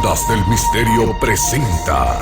Ondas del Misterio presenta.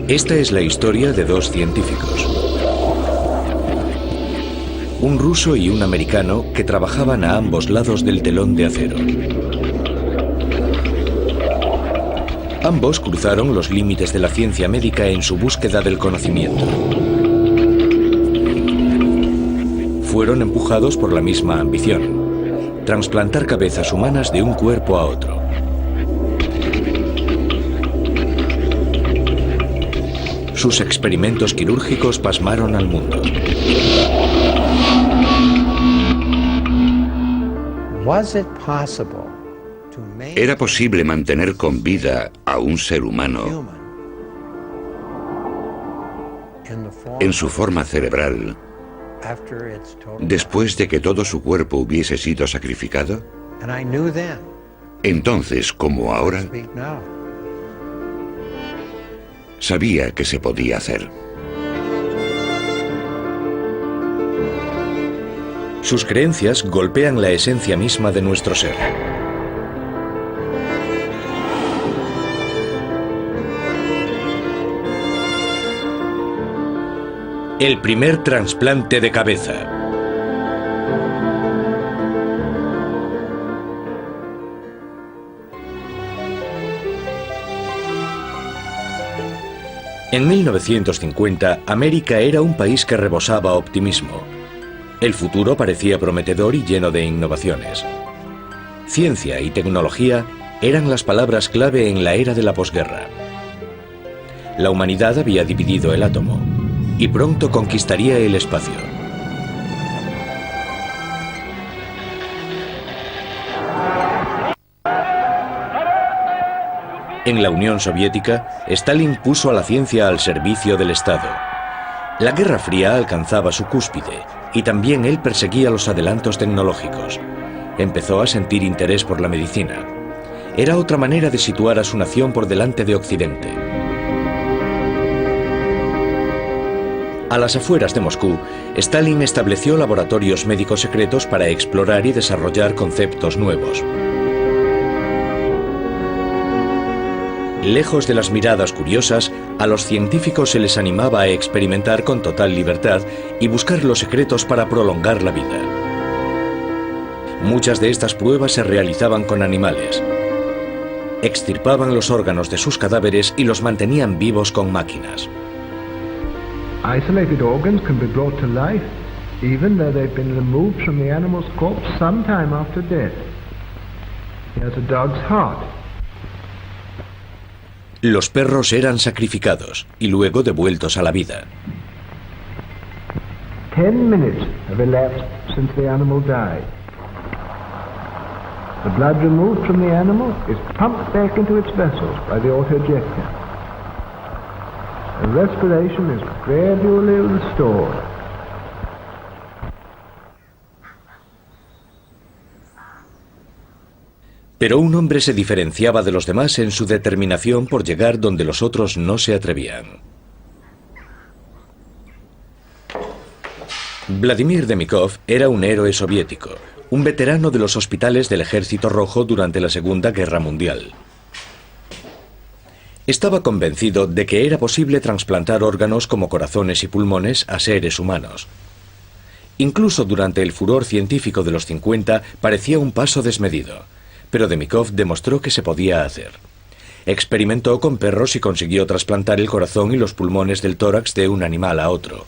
Esta es la historia de dos científicos. Un ruso y un americano que trabajaban a ambos lados del telón de acero. Ambos cruzaron los límites de la ciencia médica en su búsqueda del conocimiento. Fueron empujados por la misma ambición: trasplantar cabezas humanas de un cuerpo a otro. Sus experimentos quirúrgicos pasmaron al mundo. ¿Era posible mantener con vida a un ser humano en su forma cerebral después de que todo su cuerpo hubiese sido sacrificado? Entonces, como ahora, sabía que se podía hacer. Sus creencias golpean la esencia misma de nuestro ser. El primer trasplante de cabeza. En 1950, América era un país que rebosaba optimismo. El futuro parecía prometedor y lleno de innovaciones. Ciencia y tecnología eran las palabras clave en la era de la posguerra. La humanidad había dividido el átomo y pronto conquistaría el espacio. En la Unión Soviética, Stalin puso a la ciencia al servicio del Estado. La Guerra Fría alcanzaba su cúspide y también él perseguía los adelantos tecnológicos. Empezó a sentir interés por la medicina. Era otra manera de situar a su nación por delante de Occidente. A las afueras de Moscú, Stalin estableció laboratorios médicos secretos para explorar y desarrollar conceptos nuevos. Lejos de las miradas curiosas, a los científicos se les animaba a experimentar con total libertad y buscar los secretos para prolongar la vida. Muchas de estas pruebas se realizaban con animales. Extirpaban los órganos de sus cadáveres y los mantenían vivos con máquinas. Isolated organs can be brought to life, even though they've been removed from the animal's corpse some time after death. Here's a dog's heart. Los perros eran sacrificados y luego devueltos a la vida. 10 minutes have elapsed since the animal died. The blood removed from the animal is pumped back into its vessels by the auto-ejector. The respiration is gradually restored. Pero un hombre se diferenciaba de los demás en su determinación por llegar donde los otros no se atrevían. Vladimir Demikov era un héroe soviético, un veterano de los hospitales del Ejército Rojo durante la Segunda Guerra Mundial. Estaba convencido de que era posible trasplantar órganos como corazones y pulmones a seres humanos. Incluso durante el furor científico de los 50 parecía un paso desmedido. Pero Demikov demostró que se podía hacer. Experimentó con perros y consiguió trasplantar el corazón y los pulmones del tórax de un animal a otro.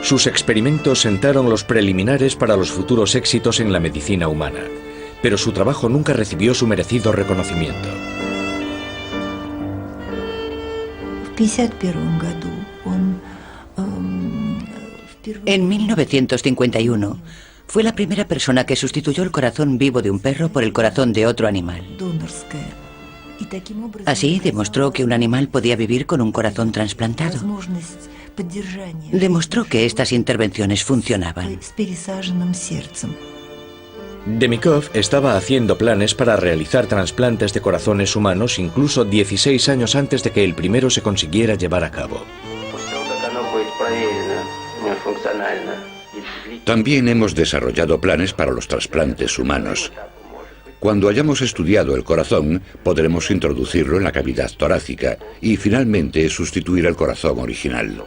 Sus experimentos sentaron los preliminares para los futuros éxitos en la medicina humana, pero su trabajo nunca recibió su merecido reconocimiento. En 1951 fue la primera persona que sustituyó el corazón vivo de un perro por el corazón de otro animal. Así demostró que un animal podía vivir con un corazón trasplantado. Demostró que estas intervenciones funcionaban. Demikov estaba haciendo planes para realizar trasplantes de corazones humanos incluso 16 años antes de que el primero se consiguiera llevar a cabo. También hemos desarrollado planes para los trasplantes humanos. Cuando hayamos estudiado el corazón, podremos introducirlo en la cavidad torácica y finalmente sustituir el corazón original.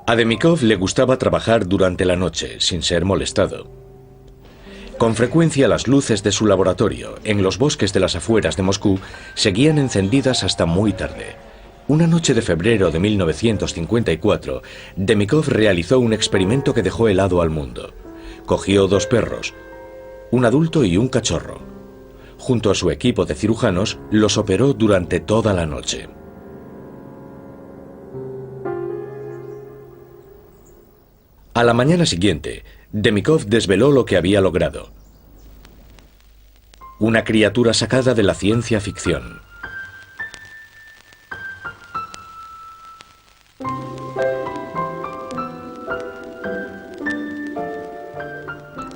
A Demikov le gustaba trabajar durante la noche, sin ser molestado. Con frecuencia las luces de su laboratorio, en los bosques de las afueras de Moscú, seguían encendidas hasta muy tarde. Una noche de febrero de 1954, Demikov realizó un experimento que dejó helado al mundo. Cogió dos perros, un adulto y un cachorro. Junto a su equipo de cirujanos, los operó durante toda la noche. A la mañana siguiente, Demikov desveló lo que había logrado. Una criatura sacada de la ciencia ficción.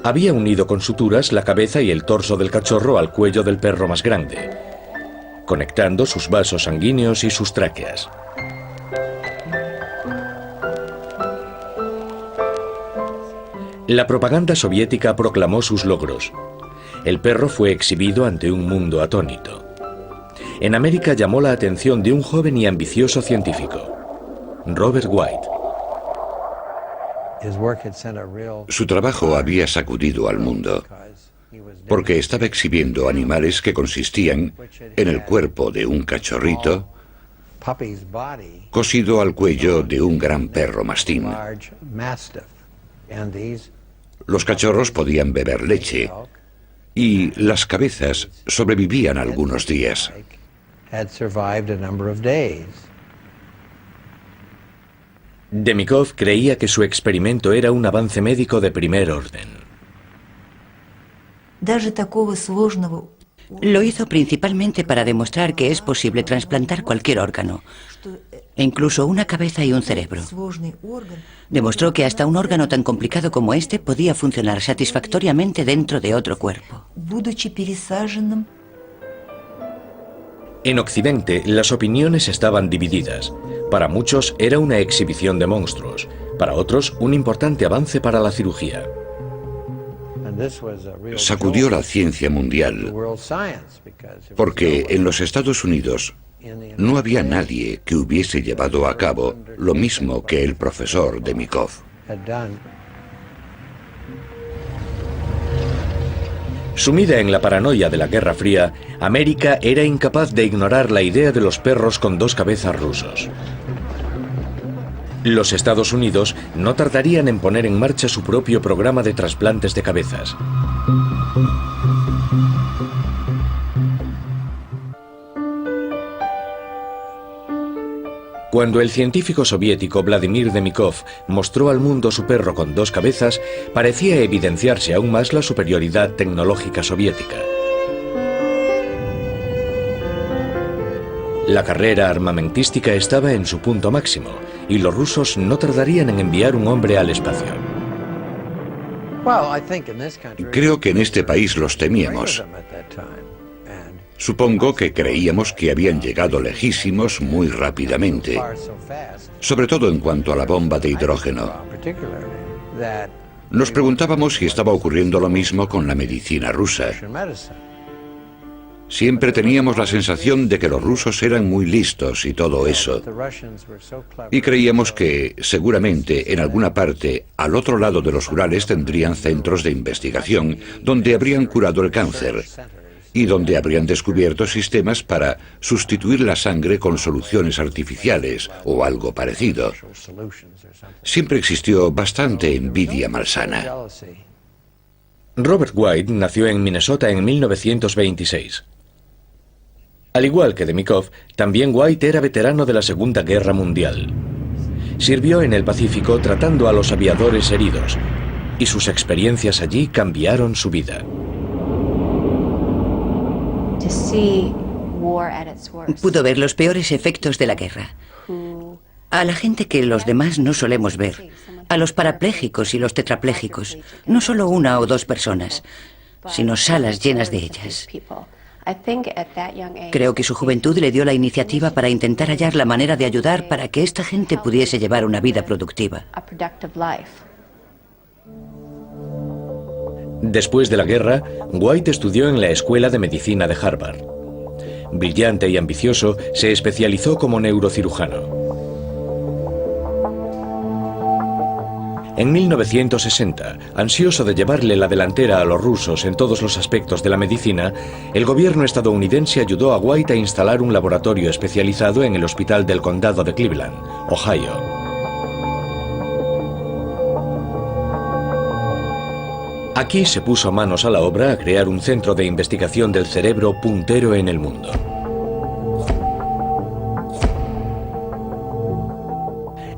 Había unido con suturas la cabeza y el torso del cachorro al cuello del perro más grande, conectando sus vasos sanguíneos y sus tráqueas. La propaganda soviética proclamó sus logros. El perro fue exhibido ante un mundo atónito. En América llamó la atención de un joven y ambicioso científico, Robert White. Su trabajo había sacudido al mundo, porque estaba exhibiendo animales que consistían en el cuerpo de un cachorrito cosido al cuello de un gran perro mastín. Los cachorros podían beber leche y las cabezas sobrevivían algunos días. Demikov creía que su experimento era un avance médico de primer orden. Lo hizo principalmente para demostrar que es posible trasplantar cualquier órgano, e incluso una cabeza y un cerebro. Demostró que hasta un órgano tan complicado como este podía funcionar satisfactoriamente dentro de otro cuerpo. En Occidente, las opiniones estaban divididas. Para muchos era una exhibición de monstruos, para otros un importante avance para la cirugía. Sacudió la ciencia mundial, porque en los Estados Unidos no había nadie que hubiese llevado a cabo lo mismo que el profesor Demikov. Sumida en la paranoia de la Guerra Fría, América era incapaz de ignorar la idea de los perros con dos cabezas rusos. Los Estados Unidos no tardarían en poner en marcha su propio programa de trasplantes de cabezas. Cuando el científico soviético Vladimir Demikov mostró al mundo su perro con dos cabezas, parecía evidenciarse aún más la superioridad tecnológica soviética. La carrera armamentística estaba en su punto máximo, y los rusos no tardarían en enviar un hombre al espacio. Creo que en este país los temíamos. Supongo que creíamos que habían llegado lejísimos muy rápidamente, sobre todo en cuanto a la bomba de hidrógeno. Nos preguntábamos si estaba ocurriendo lo mismo con la medicina rusa. Siempre teníamos la sensación de que los rusos eran muy listos y todo eso. Y creíamos que, seguramente, en alguna parte, al otro lado de los Urales tendrían centros de investigación donde habrían curado el cáncer y donde habrían descubierto sistemas para sustituir la sangre con soluciones artificiales o algo parecido. Siempre existió bastante envidia malsana. Robert White nació en Minnesota en 1926. Al igual que Demikov, también White era veterano de la Segunda Guerra Mundial. Sirvió en el Pacífico tratando a los aviadores heridos, y sus experiencias allí cambiaron su vida. Pudo ver los peores efectos de la guerra. A la gente que los demás no solemos ver. A los parapléjicos y los tetraplégicos. No solo una o dos personas, sino salas llenas de ellas. Creo que su juventud le dio la iniciativa para intentar hallar la manera de ayudar para que esta gente pudiese llevar una vida productiva. Después de la guerra, White estudió en la Escuela de Medicina de Harvard. Brillante y ambicioso, se especializó como neurocirujano. En 1960, ansioso de llevarle la delantera a los rusos en todos los aspectos de la medicina, el gobierno estadounidense ayudó a White a instalar un laboratorio especializado en el Hospital del Condado de Cleveland, Ohio. Aquí se puso manos a la obra a crear un centro de investigación del cerebro puntero en el mundo.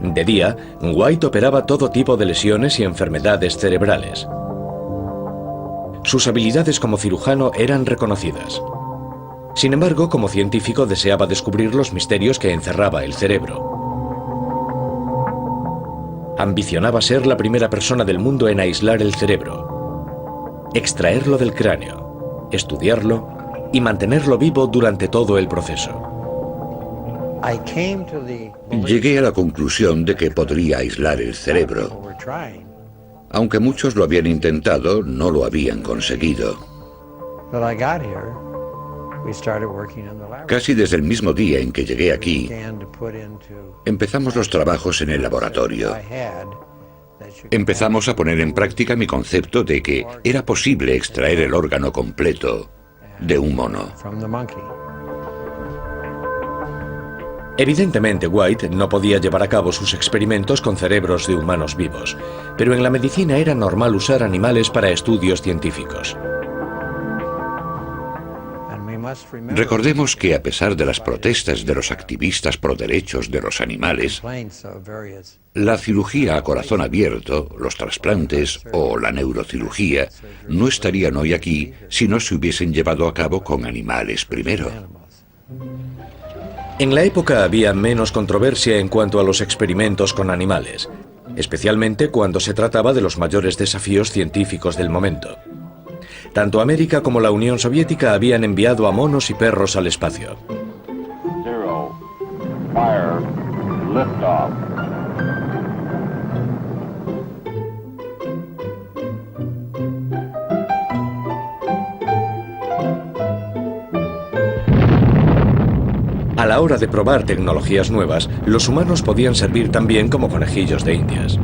De día, White operaba todo tipo de lesiones y enfermedades cerebrales. Sus habilidades como cirujano eran reconocidas. Sin embargo, como científico deseaba descubrir los misterios que encerraba el cerebro. Ambicionaba ser la primera persona del mundo en aislar el cerebro, extraerlo del cráneo, estudiarlo y mantenerlo vivo durante todo el proceso. Llegué a la conclusión de que podría aislar el cerebro. Aunque muchos lo habían intentado, no lo habían conseguido. Casi desde el mismo día en que llegué aquí, empezamos los trabajos en el laboratorio. Empezamos a poner en práctica mi concepto de que era posible extraer el órgano completo de un mono. Evidentemente, White no podía llevar a cabo sus experimentos con cerebros de humanos vivos, pero en la medicina era normal usar animales para estudios científicos. Recordemos que a pesar de las protestas de los activistas pro derechos de los animales, la cirugía a corazón abierto, los trasplantes o la neurocirugía no estarían hoy aquí si no se hubiesen llevado a cabo con animales primero. En la época había menos controversia en cuanto a los experimentos con animales, especialmente cuando se trataba de los mayores desafíos científicos del momento. Tanto América como la Unión Soviética habían enviado a monos y perros al espacio. A la hora de probar tecnologías nuevas, los humanos podían servir también como conejillos de indias.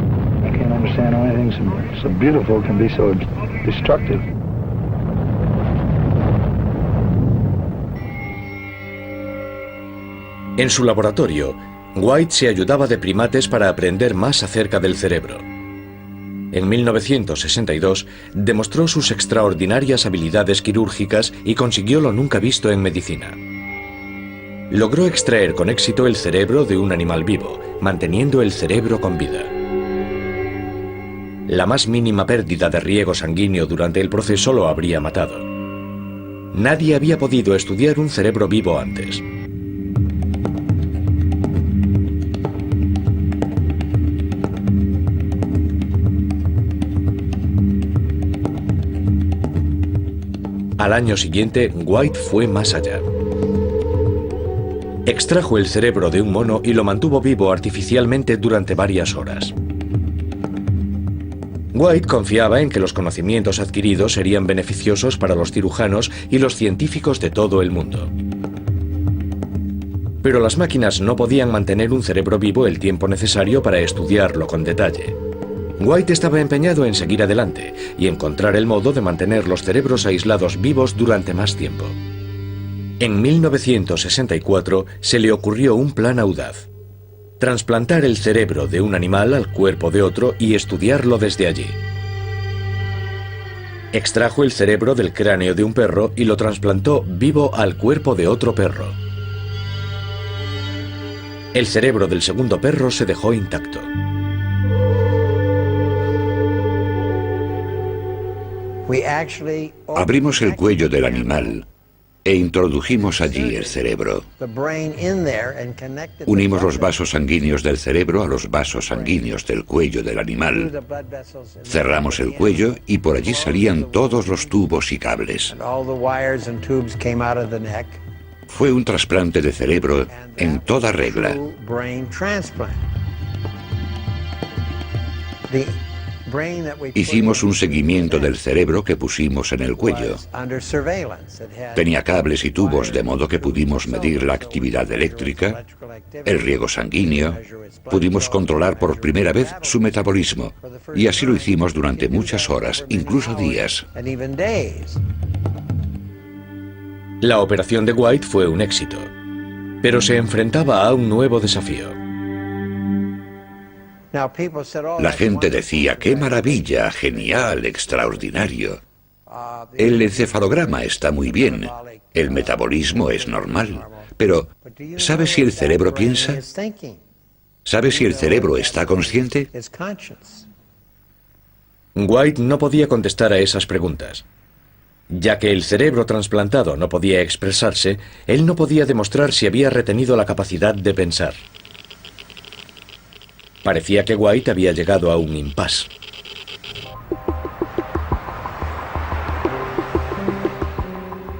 En su laboratorio, White se ayudaba de primates para aprender más acerca del cerebro. En 1962, demostró sus extraordinarias habilidades quirúrgicas y consiguió lo nunca visto en medicina. Logró extraer con éxito el cerebro de un animal vivo, manteniendo el cerebro con vida. La más mínima pérdida de riego sanguíneo durante el proceso lo habría matado. Nadie había podido estudiar un cerebro vivo antes. Al año siguiente, White fue más allá. Extrajo el cerebro de un mono y lo mantuvo vivo artificialmente durante varias horas. White confiaba en que los conocimientos adquiridos serían beneficiosos para los cirujanos y los científicos de todo el mundo. Pero las máquinas no podían mantener un cerebro vivo el tiempo necesario para estudiarlo con detalle. White estaba empeñado en seguir adelante y encontrar el modo de mantener los cerebros aislados vivos durante más tiempo. En 1964 se le ocurrió un plan audaz: trasplantar el cerebro de un animal al cuerpo de otro y estudiarlo desde allí. Extrajo el cerebro del cráneo de un perro y lo trasplantó vivo al cuerpo de otro perro. El cerebro del segundo perro se dejó intacto. Abrimos el cuello del animal e introdujimos allí el cerebro. Unimos los vasos sanguíneos del cerebro a los vasos sanguíneos del cuello del animal. Cerramos el cuello y por allí salían todos los tubos y cables. Fue un trasplante de cerebro en toda regla. Hicimos un seguimiento del cerebro que pusimos en el cuello. Tenía cables y tubos de modo que pudimos medir la actividad eléctrica, el riego sanguíneo, pudimos controlar por primera vez su metabolismo y así lo hicimos durante muchas horas, incluso días. La operación de White fue un éxito, pero se enfrentaba a un nuevo desafío. La gente decía, ¡qué maravilla, genial, extraordinario! El encefalograma está muy bien, el metabolismo es normal, pero ¿sabe si el cerebro piensa? ¿Sabe si el cerebro está consciente? White no podía contestar a esas preguntas. Ya que el cerebro trasplantado no podía expresarse, él no podía demostrar si había retenido la capacidad de pensar. Parecía que White había llegado a un impasse.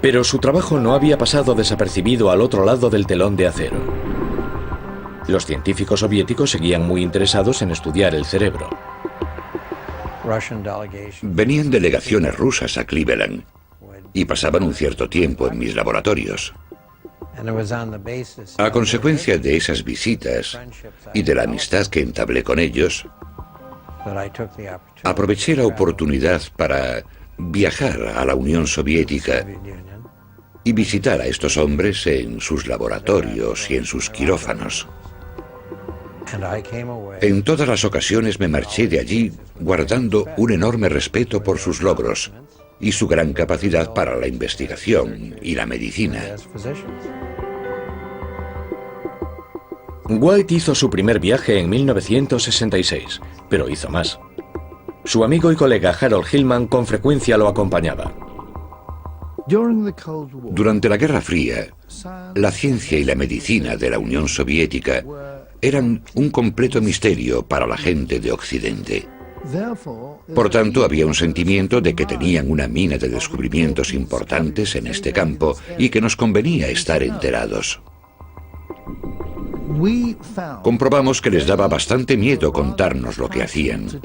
Pero su trabajo no había pasado desapercibido al otro lado del telón de acero. Los científicos soviéticos seguían muy interesados en estudiar el cerebro. Venían delegaciones rusas a Cleveland y pasaban un cierto tiempo en mis laboratorios. A consecuencia de esas visitas y de la amistad que entablé con ellos, aproveché la oportunidad para viajar a la Unión Soviética y visitar a estos hombres en sus laboratorios y en sus quirófanos. En todas las ocasiones me marché de allí guardando un enorme respeto por sus logros y su gran capacidad para la investigación y la medicina. White hizo su primer viaje en 1966, pero hizo más. Su amigo y colega Harold Hillman con frecuencia lo acompañaba. Durante la Guerra Fría, la ciencia y la medicina de la Unión Soviética eran un completo misterio para la gente de Occidente. Por tanto, había un sentimiento de que tenían una mina de descubrimientos importantes en este campo y que nos convenía estar enterados. Comprobamos que les daba bastante miedo contarnos lo que hacían,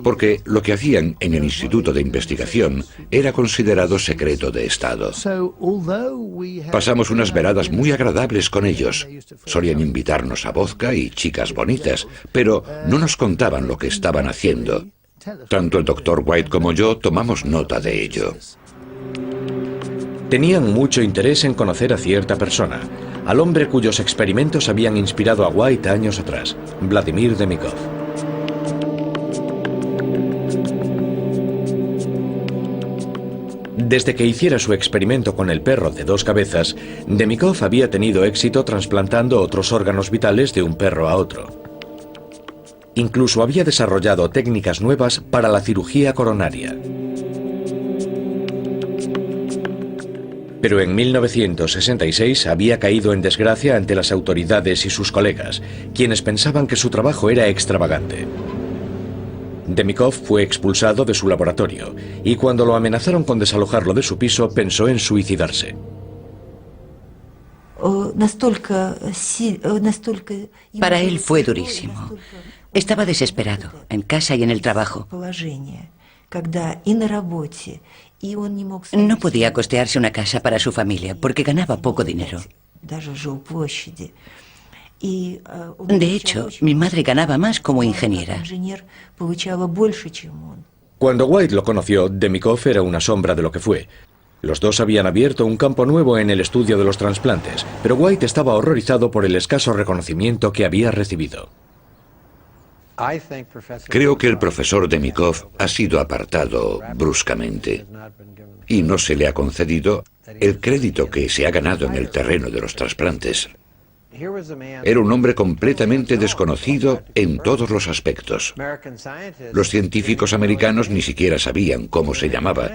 porque lo que hacían en el Instituto de Investigación era considerado secreto de Estado. Pasamos unas veladas muy agradables con ellos. Solían invitarnos a vodka y chicas bonitas, pero no nos contaban lo que estaban haciendo. Tanto el Dr. White como yo tomamos nota de ello. Tenían mucho interés en conocer a cierta persona, al hombre cuyos experimentos habían inspirado a White años atrás, Vladimir Demikov. Desde que hiciera su experimento con el perro de 2 cabezas, Demikov había tenido éxito trasplantando otros órganos vitales de un perro a otro. Incluso había desarrollado técnicas nuevas para la cirugía coronaria. Pero en 1966 había caído en desgracia ante las autoridades y sus colegas, quienes pensaban que su trabajo era extravagante. Demikov fue expulsado de su laboratorio y cuando lo amenazaron con desalojarlo de su piso pensó en suicidarse. Para él fue durísimo. Estaba desesperado, en casa y en el trabajo. No podía costearse una casa para su familia porque ganaba poco dinero. De hecho, mi madre ganaba más como ingeniera. Cuando White lo conoció, Demikov era una sombra de lo que fue. Los dos habían abierto un campo nuevo en el estudio de los trasplantes, pero White estaba horrorizado por el escaso reconocimiento que había recibido. Creo que el profesor Demikov ha sido apartado bruscamente y no se le ha concedido el crédito que se ha ganado en el terreno de los trasplantes. Era un hombre completamente desconocido en todos los aspectos. Los científicos americanos ni siquiera sabían cómo se llamaba.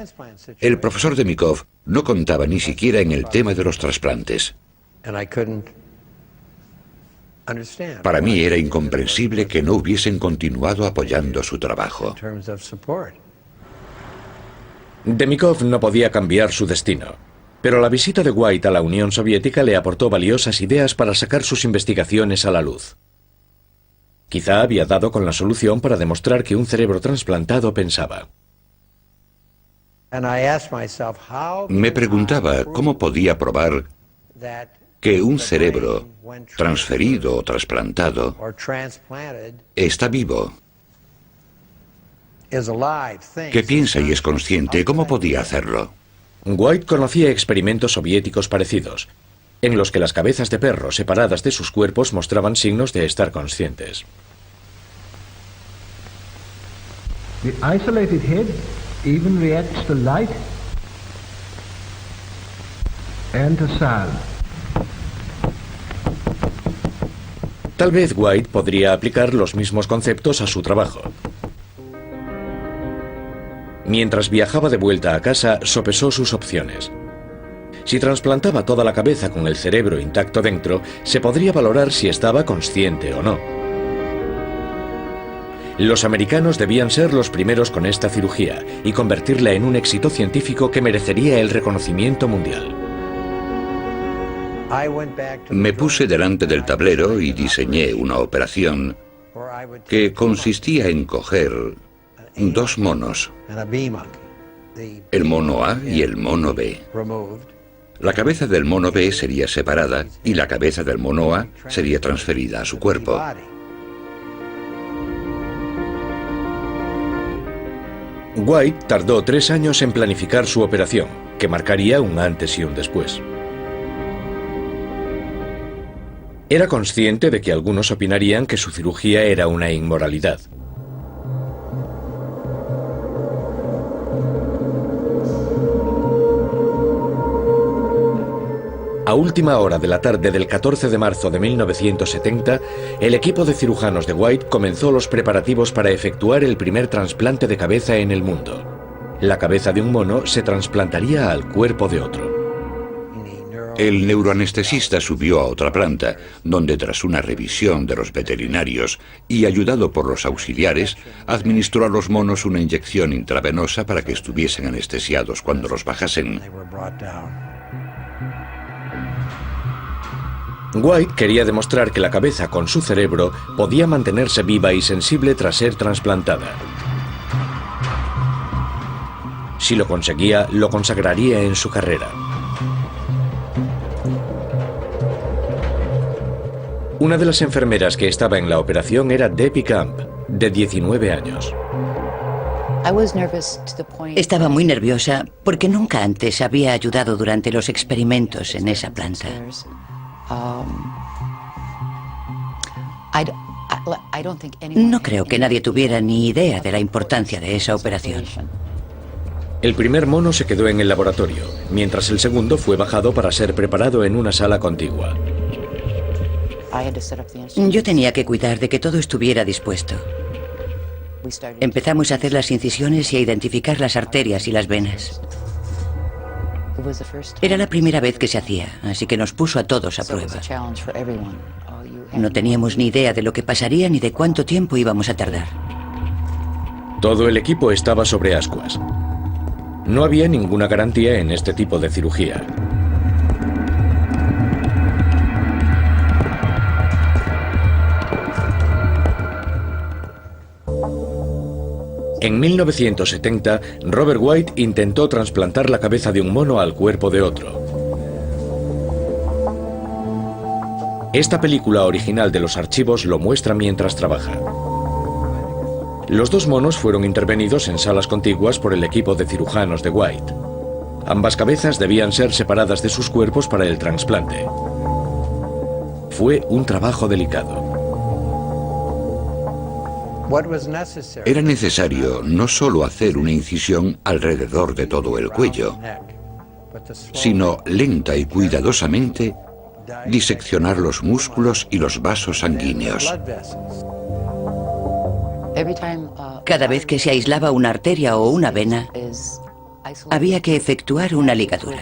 El profesor Demikov no contaba ni siquiera en el tema de los trasplantes. Para mí era incomprensible que no hubiesen continuado apoyando su trabajo. Demikov no podía cambiar su destino, pero la visita de White a la Unión Soviética le aportó valiosas ideas para sacar sus investigaciones a la luz. Quizá había dado con la solución para demostrar que un cerebro trasplantado pensaba. Me preguntaba cómo podía probar que un cerebro transferido o trasplantado está vivo, que piensa y es consciente. ¿Cómo podía hacerlo? White conocía experimentos soviéticos parecidos, en los que las cabezas de perro separadas de sus cuerpos mostraban signos de estar conscientes. The isolated head even reacts to light and to sound. Tal vez White podría aplicar los mismos conceptos a su trabajo. Mientras viajaba de vuelta a casa, sopesó sus opciones. Si trasplantaba toda la cabeza con el cerebro intacto dentro, se podría valorar si estaba consciente o no. Los americanos debían ser los primeros con esta cirugía y convertirla en un éxito científico que merecería el reconocimiento mundial. Me puse delante del tablero y diseñé una operación que consistía en coger dos monos, el mono A y el mono B. La cabeza del mono B sería separada y la cabeza del mono A sería transferida a su cuerpo. White tardó 3 años en planificar su operación, que marcaría un antes y un después. Era consciente de que algunos opinarían que su cirugía era una inmoralidad. A última hora de la tarde del 14 de marzo de 1970, el equipo de cirujanos de White comenzó los preparativos para efectuar el primer trasplante de cabeza en el mundo. La cabeza de un mono se trasplantaría al cuerpo de otro. El neuroanestesista subió a otra planta, donde tras una revisión de los veterinarios y ayudado por los auxiliares, administró a los monos una inyección intravenosa para que estuviesen anestesiados cuando los bajasen. White quería demostrar que la cabeza con su cerebro podía mantenerse viva y sensible tras ser trasplantada. Si lo conseguía, lo consagraría en su carrera. Una de las enfermeras que estaba en la operación era Debbie Camp, de 19 años. Estaba muy nerviosa porque nunca antes había ayudado durante los experimentos en esa planta. No creo que nadie tuviera ni idea de la importancia de esa operación. El primer mono se quedó en el laboratorio, mientras el segundo fue bajado para ser preparado en una sala contigua. Yo tenía que cuidar de que todo estuviera dispuesto. Empezamos a hacer las incisiones y a identificar las arterias y las venas. Era la primera vez que se hacía, así que nos puso a todos a prueba. No teníamos ni idea de lo que pasaría ni de cuánto tiempo íbamos a tardar. Todo el equipo estaba sobre ascuas. No había ninguna garantía en este tipo de cirugía. En 1970, Robert White intentó trasplantar la cabeza de un mono al cuerpo de otro. Esta película original de los archivos lo muestra mientras trabaja. Los dos monos fueron intervenidos en salas contiguas por el equipo de cirujanos de White. Ambas cabezas debían ser separadas de sus cuerpos para el trasplante. Fue un trabajo delicado. Era necesario no solo hacer una incisión alrededor de todo el cuello, sino lenta y cuidadosamente diseccionar los músculos y los vasos sanguíneos. Cada vez que se aislaba una arteria o una vena, había que efectuar una ligadura.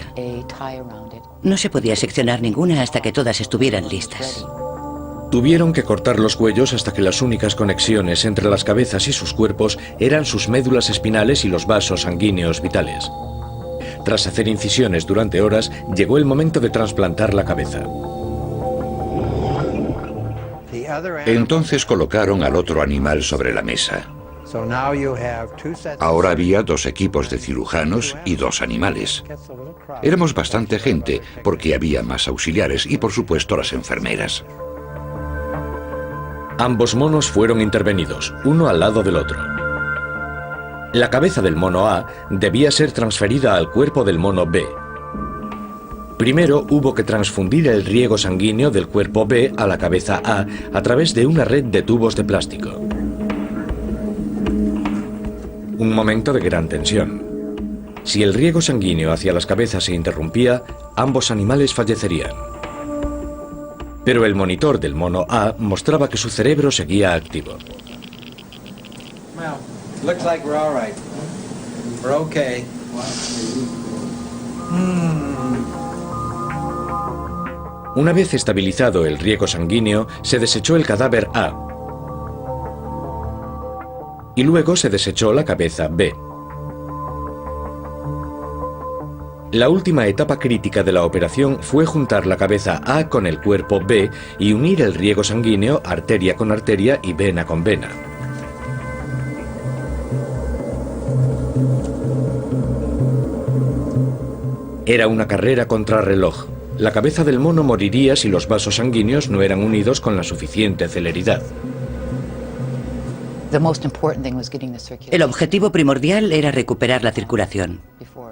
No se podía seccionar ninguna hasta que todas estuvieran listas. Tuvieron que cortar los cuellos hasta que las únicas conexiones entre las cabezas y sus cuerpos eran sus médulas espinales y los vasos sanguíneos vitales. Tras hacer incisiones durante horas, llegó el momento de trasplantar la cabeza. Entonces colocaron al otro animal sobre la mesa. Ahora había 2 equipos de cirujanos y 2 animales. Éramos bastante gente porque había más auxiliares y por supuesto las enfermeras. Ambos monos fueron intervenidos, uno al lado del otro. La cabeza del mono A debía ser transferida al cuerpo del mono B. Primero hubo que transfundir el riego sanguíneo del cuerpo B a la cabeza A través de una red de tubos de plástico. Un momento de gran tensión. Si el riego sanguíneo hacia las cabezas se interrumpía, ambos animales fallecerían. Pero el monitor del mono A mostraba que su cerebro seguía activo. Una vez estabilizado el riego sanguíneo, se desechó el cadáver A. Y luego se desechó la cabeza B. La última etapa crítica de la operación fue juntar la cabeza A con el cuerpo B y unir el riego sanguíneo arteria con arteria y vena con vena. Era una carrera contrarreloj. La cabeza del mono moriría si los vasos sanguíneos no eran unidos con la suficiente celeridad. El objetivo primordial era recuperar la circulación,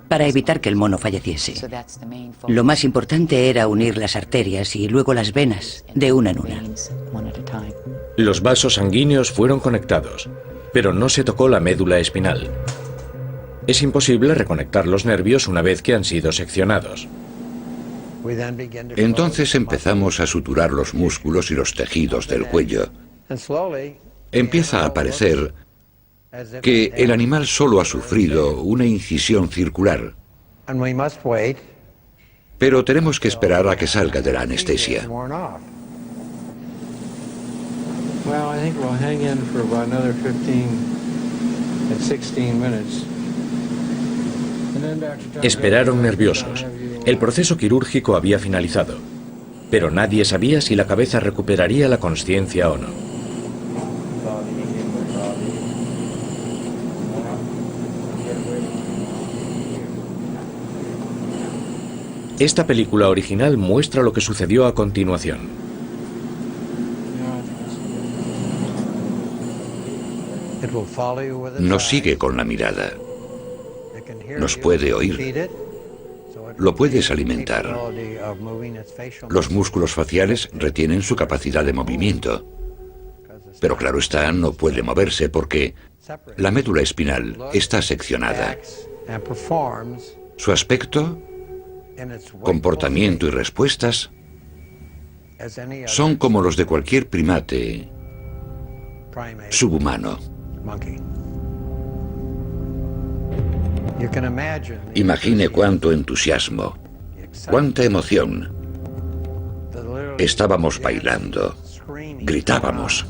para evitar que el mono falleciese. Lo más importante era unir las arterias y luego las venas, de una en una. Los vasos sanguíneos fueron conectados, pero no se tocó la médula espinal. Es imposible reconectar los nervios una vez que han sido seccionados. Entonces empezamos a suturar los músculos y los tejidos del cuello. Empieza a parecer que el animal solo ha sufrido una incisión circular. Pero tenemos que esperar a que salga de la anestesia. Esperaron nerviosos. El proceso quirúrgico había finalizado, pero nadie sabía si la cabeza recuperaría la consciencia o no. Esta película original muestra lo que sucedió a continuación. Nos sigue con la mirada. Nos puede oír. Lo puedes alimentar. Los músculos faciales retienen su capacidad de movimiento. Pero claro está, no puede moverse porque la médula espinal está seccionada. Su aspecto, comportamiento y respuestas son como los de cualquier primate subhumano. Imagine cuánto entusiasmo, cuánta emoción. Estábamos bailando, gritábamos.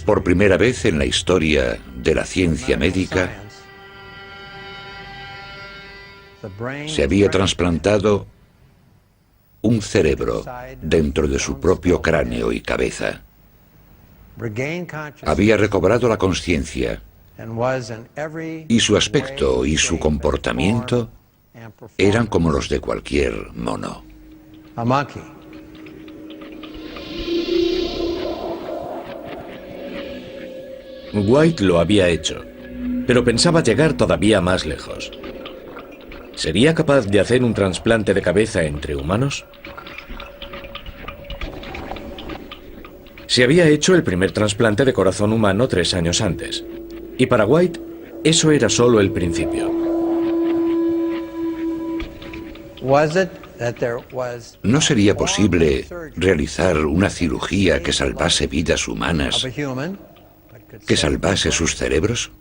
Por primera vez en la historia de la ciencia médica, se había trasplantado un cerebro dentro de su propio cráneo y cabeza. Había recobrado la conciencia y su aspecto y su comportamiento eran como los de cualquier mono. White lo había hecho, pero pensaba llegar todavía más lejos. ¿Sería capaz de hacer un trasplante de cabeza entre humanos? Se había hecho el primer trasplante de corazón humano 3 años antes. Y para White, eso era solo el principio. ¿No sería posible realizar una cirugía que salvase vidas humanas, que salvase sus cerebros?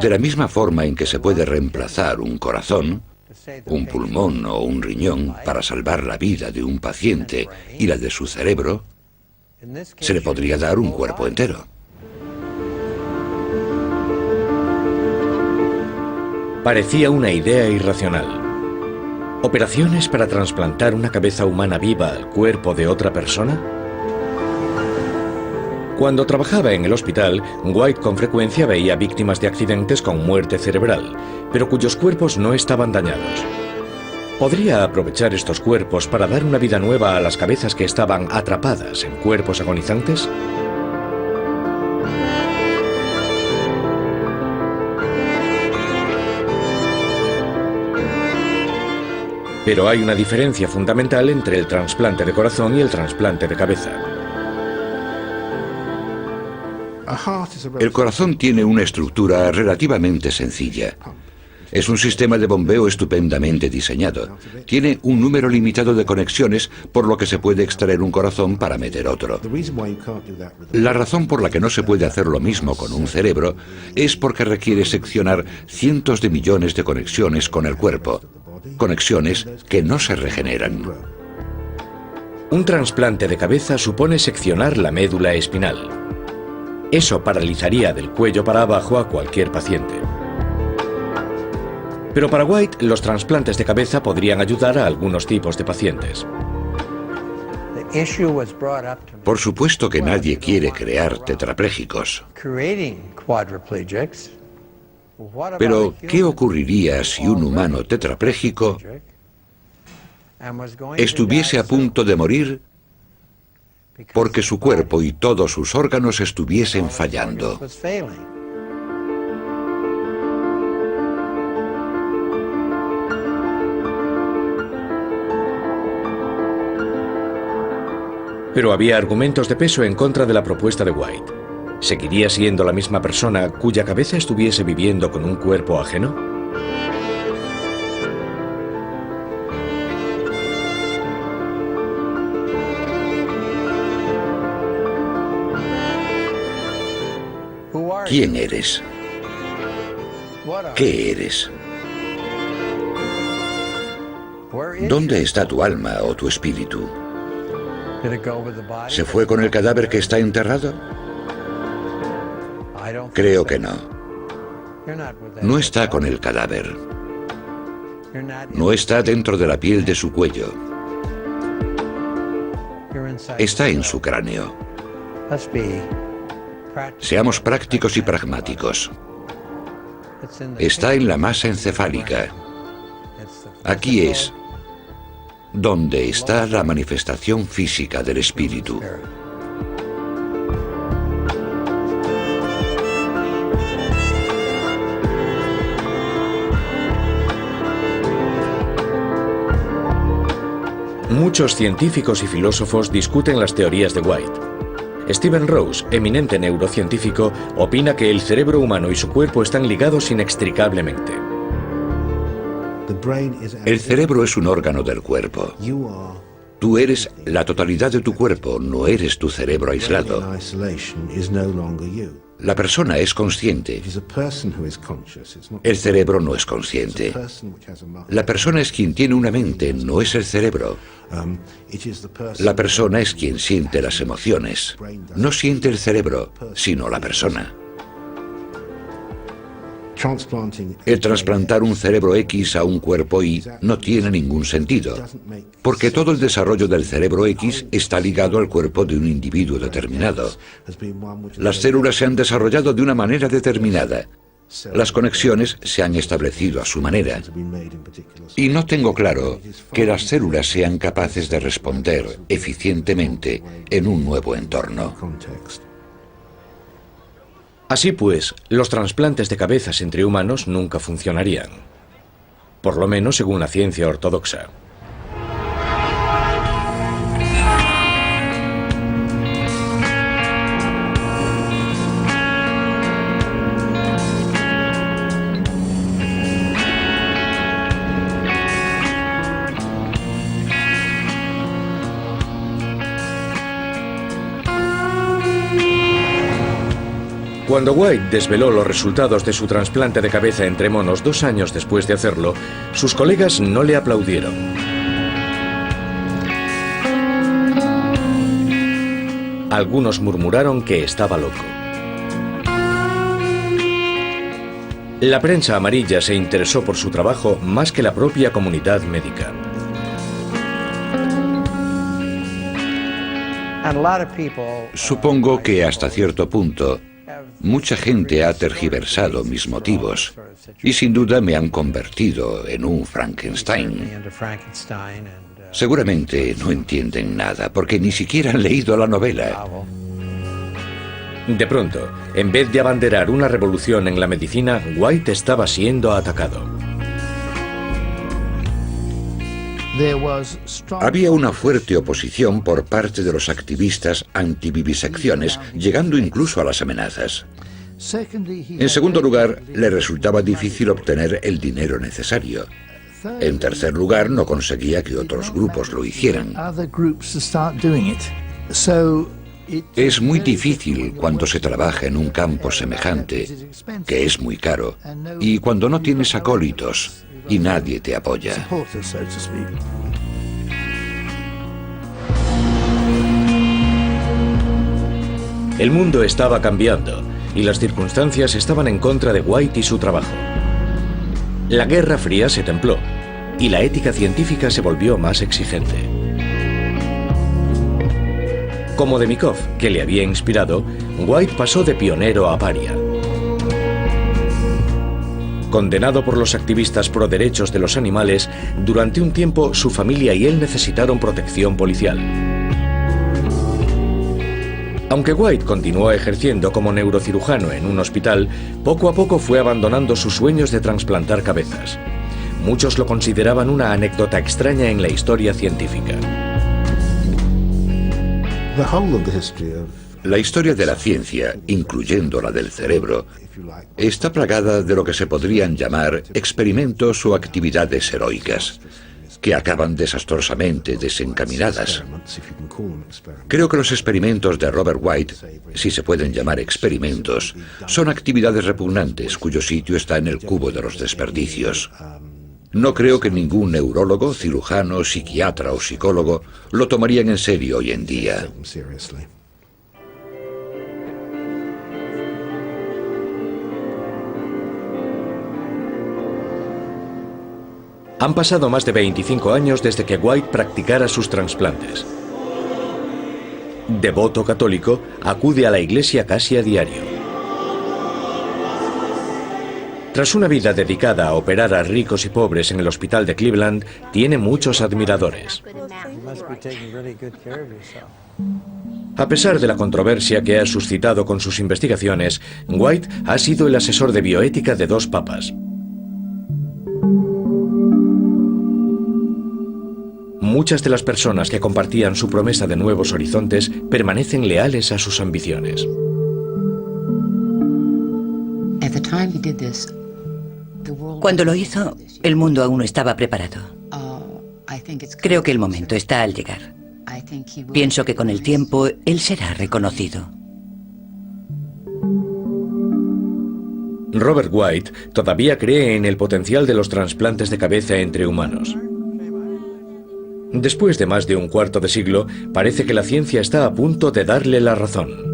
De la misma forma en que se puede reemplazar un corazón, un pulmón o un riñón para salvar la vida de un paciente y la de su cerebro, se le podría dar un cuerpo entero. Parecía una idea irracional. ¿Operaciones para trasplantar una cabeza humana viva al cuerpo de otra persona? Cuando trabajaba en el hospital, White con frecuencia veía víctimas de accidentes con muerte cerebral, pero cuyos cuerpos no estaban dañados. ¿Podría aprovechar estos cuerpos para dar una vida nueva a las cabezas que estaban atrapadas en cuerpos agonizantes? Pero hay una diferencia fundamental entre el trasplante de corazón y el trasplante de cabeza. El corazón tiene una estructura relativamente sencilla. Es un sistema de bombeo estupendamente diseñado. Tiene un número limitado de conexiones, por lo que se puede extraer un corazón para meter otro. La razón por la que no se puede hacer lo mismo con un cerebro es porque requiere seccionar cientos de millones de conexiones con el cuerpo. Conexiones que no se regeneran. Un trasplante de cabeza supone seccionar la médula espinal. Eso paralizaría del cuello para abajo a cualquier paciente. Pero para White, los trasplantes de cabeza podrían ayudar a algunos tipos de pacientes. Por supuesto que nadie quiere crear tetraplégicos. Pero, ¿qué ocurriría si un humano tetrapléjico estuviese a punto de morir porque su cuerpo y todos sus órganos estuviesen fallando? Pero había argumentos de peso en contra de la propuesta de White. ¿Seguiría siendo la misma persona cuya cabeza estuviese viviendo con un cuerpo ajeno? ¿Quién eres? ¿Qué eres? ¿Dónde está tu alma o tu espíritu? ¿Se fue con el cadáver que está enterrado? Creo que no. No está con el cadáver. No está dentro de la piel de su cuello. Está en su cráneo. Seamos prácticos y pragmáticos. Está en la masa encefálica. Aquí es donde está la manifestación física del espíritu. Muchos científicos y filósofos discuten las teorías de White. Stephen Rose, eminente neurocientífico, opina que el cerebro humano y su cuerpo están ligados inextricablemente. El cerebro es un órgano del cuerpo. Tú eres la totalidad de tu cuerpo, no eres tu cerebro aislado. La persona es consciente. El cerebro no es consciente. La persona es quien tiene una mente, no es el cerebro. La persona es quien siente las emociones. No siente el cerebro, sino la persona. El trasplantar un cerebro X a un cuerpo Y no tiene ningún sentido, porque todo el desarrollo del cerebro X está ligado al cuerpo de un individuo determinado. Las células se han desarrollado de una manera determinada. Las conexiones se han establecido a su manera. Y no tengo claro que las células sean capaces de responder eficientemente en un nuevo entorno. Así pues, los trasplantes de cabezas entre humanos nunca funcionarían. Por lo menos según la ciencia ortodoxa. Cuando White desveló los resultados de su trasplante de cabeza entre monos 2 años después de hacerlo, sus colegas no le aplaudieron. Algunos murmuraron que estaba loco. La prensa amarilla se interesó por su trabajo más que la propia comunidad médica. Supongo que hasta cierto punto mucha gente ha tergiversado mis motivos y sin duda me han convertido en un Frankenstein. Seguramente no entienden nada porque ni siquiera han leído la novela. De pronto, en vez de abanderar una revolución en la medicina, White estaba siendo atacado. Había una fuerte oposición por parte de los activistas antivivisecciones, llegando incluso a las amenazas. En segundo lugar, le resultaba difícil obtener el dinero necesario. En tercer lugar, no conseguía que otros grupos lo hicieran. Es muy difícil cuando se trabaja en un campo semejante, que es muy caro, y cuando no tienes acólitos y nadie te apoya. El mundo estaba cambiando y las circunstancias estaban en contra de White y su trabajo. La Guerra Fría se templó y la ética científica se volvió más exigente. Como Demikov, que le había inspirado, White pasó de pionero a paria. Condenado por los activistas pro derechos de los animales, durante un tiempo su familia y él necesitaron protección policial. Aunque White continuó ejerciendo como neurocirujano en un hospital, poco a poco fue abandonando sus sueños de trasplantar cabezas. Muchos lo consideraban una anécdota extraña en la historia científica. La historia de la ciencia, incluyendo la del cerebro, está plagada de lo que se podrían llamar experimentos o actividades heroicas, que acaban desastrosamente desencaminadas. Creo que los experimentos de Robert White, si se pueden llamar experimentos, son actividades repugnantes cuyo sitio está en el cubo de los desperdicios. No creo que ningún neurólogo, cirujano, psiquiatra o psicólogo lo tomarían en serio hoy en día. Han pasado más de 25 años desde que White practicara sus trasplantes. Devoto católico, acude a la iglesia casi a diario. Tras una vida dedicada a operar a ricos y pobres en el hospital de Cleveland, tiene muchos admiradores. A pesar de la controversia que ha suscitado con sus investigaciones, White ha sido el asesor de bioética de 2 papas. Muchas de las personas que compartían su promesa de nuevos horizontes permanecen leales a sus ambiciones. Cuando lo hizo, el mundo aún no estaba preparado. Creo que el momento está al llegar. Pienso que con el tiempo él será reconocido. Robert White todavía cree en el potencial de los trasplantes de cabeza entre humanos. Después de más de un cuarto de siglo, parece que la ciencia está a punto de darle la razón.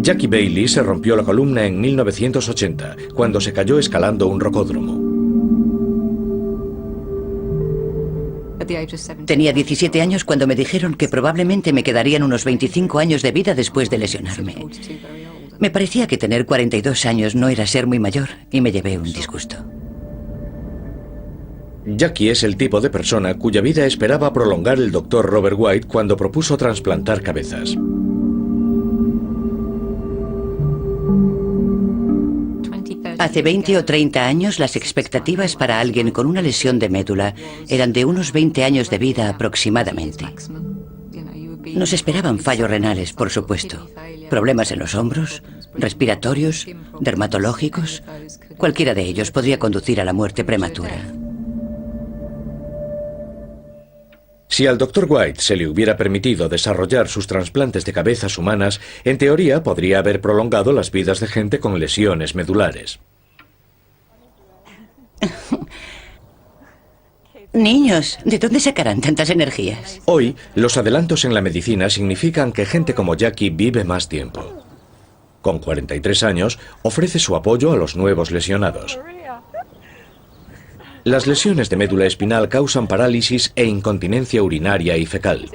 Jackie Bailey se rompió la columna en 1980, cuando se cayó escalando un rocódromo. Tenía 17 años cuando me dijeron que probablemente me quedarían unos 25 años de vida después de lesionarme. Me parecía que tener 42 años no era ser muy mayor y me llevé un disgusto. Jackie es el tipo de persona cuya vida esperaba prolongar el Dr. Robert White cuando propuso trasplantar cabezas. Hace 20 o 30 años, las expectativas para alguien con una lesión de médula eran de unos 20 años de vida aproximadamente. Nos esperaban fallos renales, por supuesto, problemas en los hombros, respiratorios, dermatológicos. Cualquiera de ellos podría conducir a la muerte prematura. Si al Dr. White se le hubiera permitido desarrollar sus trasplantes de cabezas humanas, en teoría podría haber prolongado las vidas de gente con lesiones medulares. Niños, ¿de dónde sacarán tantas energías? Hoy, los adelantos en la medicina significan que gente como Jackie vive más tiempo. Con 43 años, ofrece su apoyo a los nuevos lesionados. Las lesiones de médula espinal causan parálisis e incontinencia urinaria y fecal.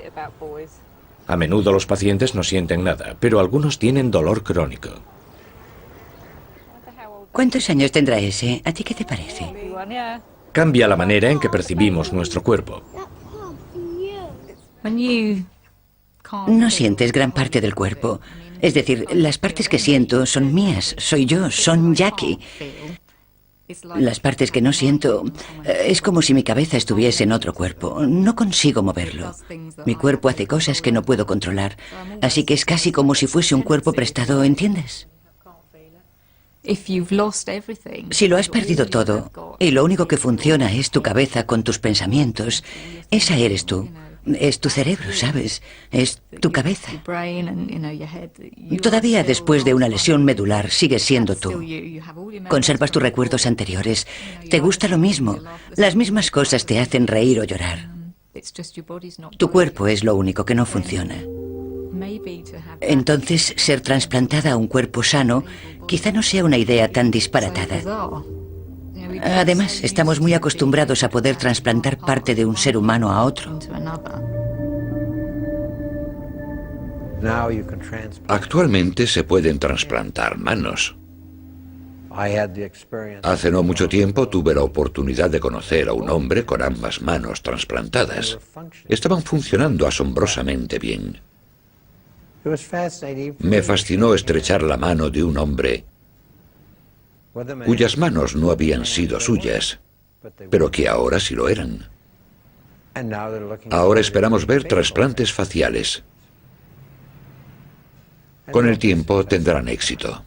A menudo los pacientes no sienten nada, pero algunos tienen dolor crónico. ¿Cuántos años tendrá ese? ¿A ti qué te parece? Cambia la manera en que percibimos nuestro cuerpo. No sientes gran parte del cuerpo. Es decir, las partes que siento son mías, soy yo, son Jackie. Las partes que no siento, es como si mi cabeza estuviese en otro cuerpo. No consigo moverlo. Mi cuerpo hace cosas que no puedo controlar. Así que es casi como si fuese un cuerpo prestado, ¿entiendes? Si lo has perdido todo y lo único que funciona es tu cabeza con tus pensamientos, esa eres tú. Es tu cerebro, ¿sabes? Es tu cabeza. Todavía después de una lesión medular sigues siendo tú. Conservas tus recuerdos anteriores. Te gusta lo mismo. Las mismas cosas te hacen reír o llorar. Tu cuerpo es lo único que no funciona. Entonces, ser trasplantada a un cuerpo sano quizá no sea una idea tan disparatada. Además, estamos muy acostumbrados a poder trasplantar parte de un ser humano a otro. Actualmente se pueden trasplantar manos. Hace no mucho tiempo tuve la oportunidad de conocer a un hombre con ambas manos trasplantadas. Estaban funcionando asombrosamente bien. Me fascinó estrechar la mano de un hombre cuyas manos no habían sido suyas, pero que ahora sí lo eran. Ahora esperamos ver trasplantes faciales. Con el tiempo tendrán éxito.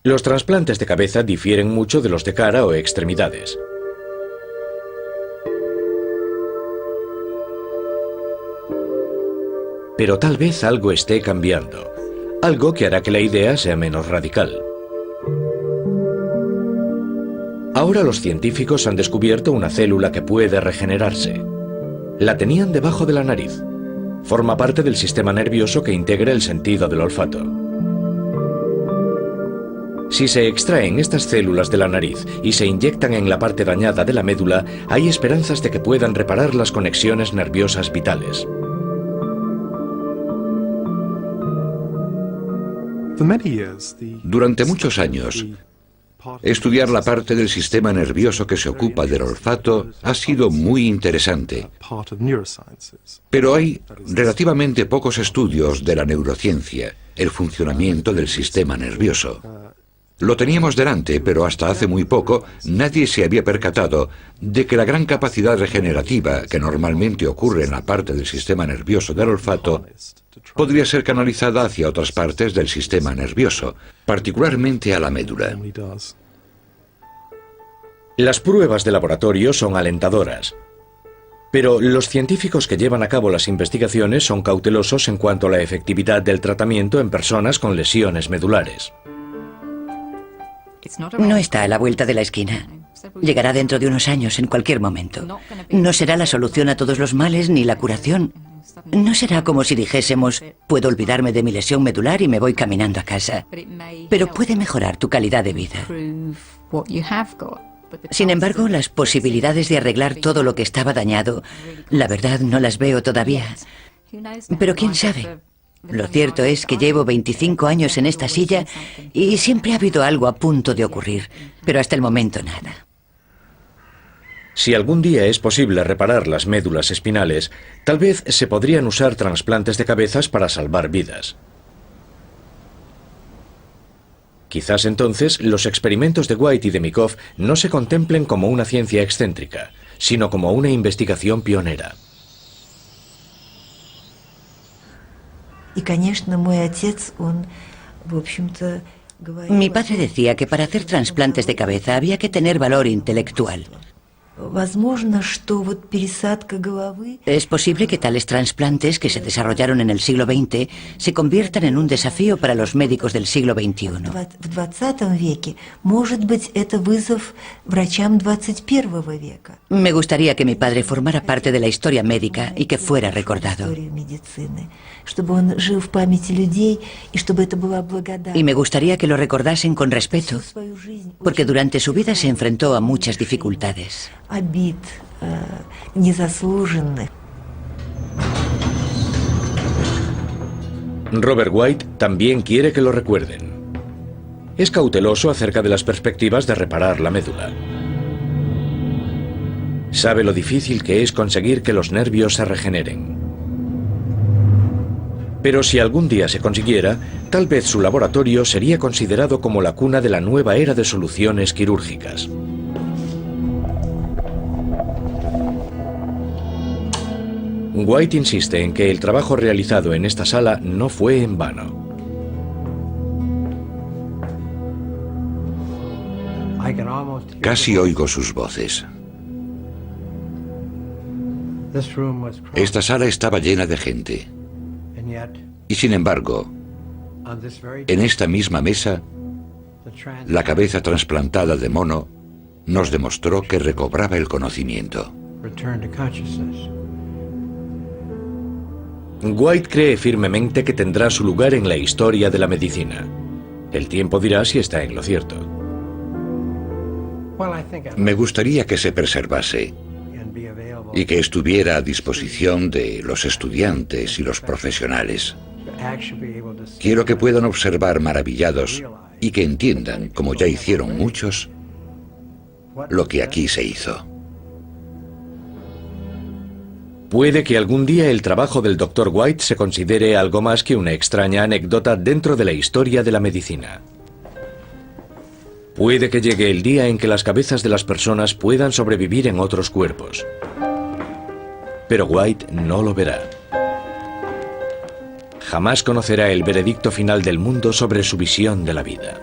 Los trasplantes de cabeza difieren mucho de los de cara o extremidades. Pero tal vez algo esté cambiando, algo que hará que la idea sea menos radical. Ahora los científicos han descubierto una célula que puede regenerarse. La tenían debajo de la nariz. Forma parte del sistema nervioso que integra el sentido del olfato. Si se extraen estas células de la nariz y se inyectan en la parte dañada de la médula, hay esperanzas de que puedan reparar las conexiones nerviosas vitales. Durante muchos años, estudiar la parte del sistema nervioso que se ocupa del olfato ha sido muy interesante. Pero hay relativamente pocos estudios de la neurociencia, el funcionamiento del sistema nervioso. Lo teníamos delante, pero hasta hace muy poco nadie se había percatado de que la gran capacidad regenerativa que normalmente ocurre en la parte del sistema nervioso del olfato podría ser canalizada hacia otras partes del sistema nervioso, particularmente a la médula. Las pruebas de laboratorio son alentadoras, pero los científicos que llevan a cabo las investigaciones son cautelosos en cuanto a la efectividad del tratamiento en personas con lesiones medulares. No está a la vuelta de la esquina. Llegará dentro de unos años, en cualquier momento. No será la solución a todos los males ni la curación. No será como si dijésemos, puedo olvidarme de mi lesión medular y me voy caminando a casa. Pero puede mejorar tu calidad de vida. Sin embargo, las posibilidades de arreglar todo lo que estaba dañado, la verdad no las veo todavía. Pero quién sabe. Lo cierto es que llevo 25 años en esta silla y siempre ha habido algo a punto de ocurrir, pero hasta el momento nada. Si algún día es posible reparar las médulas espinales, tal vez se podrían usar trasplantes de cabezas para salvar vidas. Quizás entonces los experimentos de White y de Mikoff no se contemplen como una ciencia excéntrica, sino como una investigación pionera. Mi padre decía que para hacer trasplantes de cabeza había que tener valor intelectual. Es posible que tales trasplantes que se desarrollaron en el siglo XX se conviertan en un desafío para los médicos del siglo XXI. Me gustaría que mi padre formara parte de la historia médica y que fuera recordado. Y me gustaría que lo recordasen con respeto, porque durante su vida se enfrentó a muchas dificultades. Robert White también quiere que lo recuerden. Es cauteloso acerca de las perspectivas de reparar la médula. Sabe lo difícil que es conseguir que los nervios se regeneren. Pero si algún día se consiguiera, tal vez su laboratorio sería considerado como la cuna de la nueva era de soluciones quirúrgicas. White insiste en que el trabajo realizado en esta sala no fue en vano. Casi oigo sus voces. Esta sala estaba llena de gente. Y sin embargo, en esta misma mesa, la cabeza trasplantada de mono nos demostró que recobraba el conocimiento. White cree firmemente que tendrá su lugar en la historia de la medicina. El tiempo dirá si está en lo cierto. Me gustaría que se preservase y que estuviera a disposición de los estudiantes y los profesionales. Quiero que puedan observar maravillados y que entiendan, como ya hicieron muchos, lo que aquí se hizo. Puede que algún día el trabajo del Dr. White se considere algo más que una extraña anécdota dentro de la historia de la medicina. Puede que llegue el día en que las cabezas de las personas puedan sobrevivir en otros cuerpos. Pero White no lo verá. Jamás conocerá el veredicto final del mundo sobre su visión de la vida.